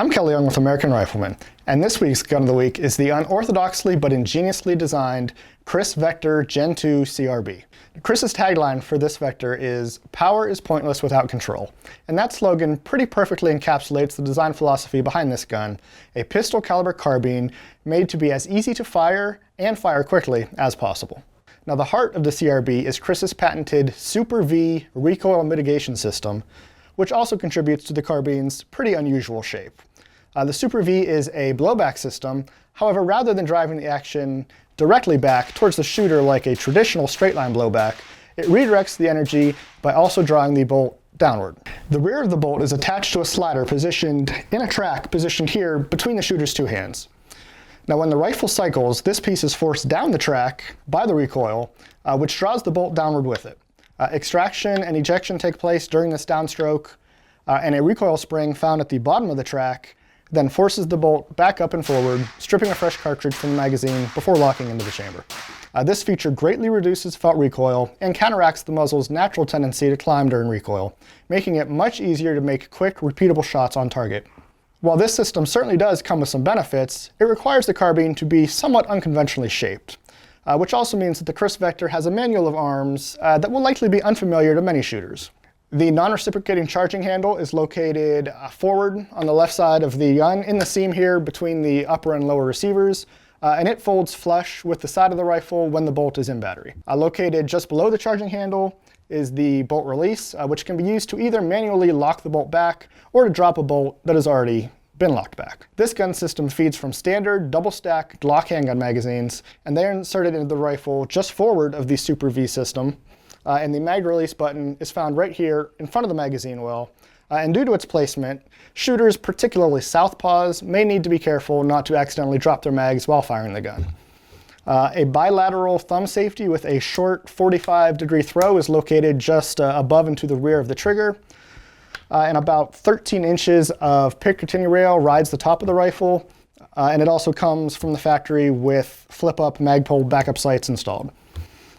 I'm Kelly Young with American Rifleman, and this week's Gun of the Week is the unorthodoxly but ingeniously designed KRISS Vector Gen 2 CRB. KRISS's tagline for this Vector is, "Power is pointless without control," and that slogan pretty perfectly encapsulates the design philosophy behind this gun, a pistol caliber carbine made to be as easy to fire and fire quickly as possible. Now, the heart of the CRB is KRISS's patented Super V recoil mitigation system, which also contributes to the carbine's pretty unusual shape. The Super V is a blowback system. However, rather than driving the action directly back towards the shooter like a traditional straight line blowback, it redirects the energy by also drawing the bolt downward. The rear of the bolt is attached to a slider positioned in a track positioned here between the shooter's two hands. Now, when the rifle cycles, this piece is forced down the track by the recoil, which draws the bolt downward with it. Extraction and ejection take place during this downstroke, and a recoil spring found at the bottom of the track then forces the bolt back up and forward, stripping a fresh cartridge from the magazine before locking into the chamber. This feature greatly reduces felt recoil and counteracts the muzzle's natural tendency to climb during recoil, making it much easier to make quick, repeatable shots on target. While this system certainly does come with some benefits, it requires the carbine to be somewhat unconventionally shaped, which also means that the KRISS Vector has a manual of arms that will likely be unfamiliar to many shooters. The non-reciprocating charging handle is located forward on the left side of the gun in the seam here between the upper and lower receivers, and it folds flush with the side of the rifle when the bolt is in battery. Located just below the charging handle is the bolt release, which can be used to either manually lock the bolt back or to drop a bolt that has already been locked back. This gun system feeds from standard double-stack Glock handgun magazines, and they are inserted into the rifle just forward of the Super V system. And the mag release button is found right here in front of the magazine well. And due to its placement, shooters, particularly southpaws, may need to be careful not to accidentally drop their mags while firing the gun. A bilateral thumb safety with a short 45-degree throw is located just above and to the rear of the trigger. And about 13 inches of Picatinny rail rides the top of the rifle. And it also comes from the factory with flip-up Magpul backup sights installed.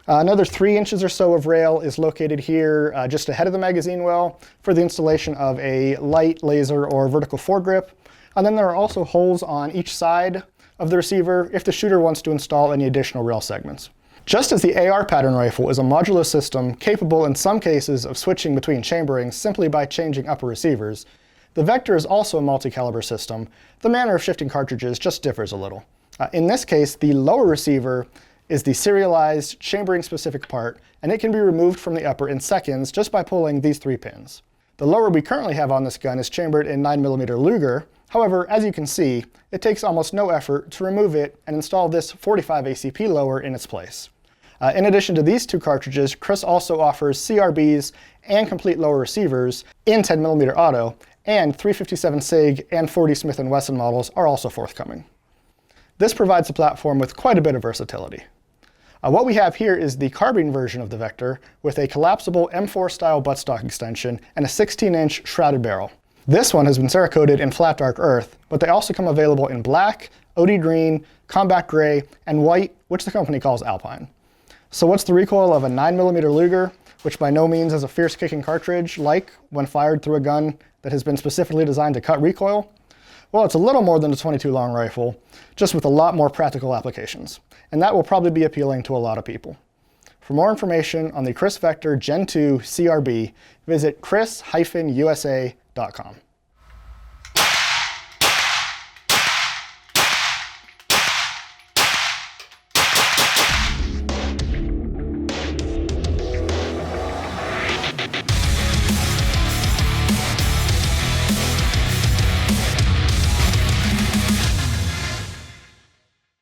Another 3 inches or so of rail is located here just ahead of the magazine well for the installation of a light, laser, or vertical foregrip. And then there are also holes on each side of the receiver if the shooter wants to install any additional rail segments. Just as the AR pattern rifle is a modular system capable in some cases of switching between chamberings simply by changing upper receivers, the Vector is also a multi-caliber system. The manner of shifting cartridges just differs a little. In this case, the lower receiver is the serialized chambering-specific part, and it can be removed from the upper in seconds just by pulling these 3 pins. The lower we currently have on this gun is chambered in 9mm Luger. However, as you can see, it takes almost no effort to remove it and install this 45 ACP lower in its place. In addition to these 2 cartridges, KRISS also offers CRBs and complete lower receivers in 10mm auto, and 357 SIG and 40 Smith & Wesson models are also forthcoming. This provides the platform with quite a bit of versatility. What we have here is the carbine version of the Vector with a collapsible M4 style buttstock extension and a 16-inch shrouded barrel. This one has been Cerakoted in flat dark earth, but they also come available in black, OD green, combat gray, and white, which the company calls Alpine. So what's the recoil of a 9mm Luger, which by no means is a fierce kicking cartridge, like when fired through a gun that has been specifically designed to cut recoil? Well, it's a little more than a .22 long rifle, just with a lot more practical applications. And that will probably be appealing to a lot of people. For more information on the KRISS Vector Gen 2 CRB, visit kriss-usa.com.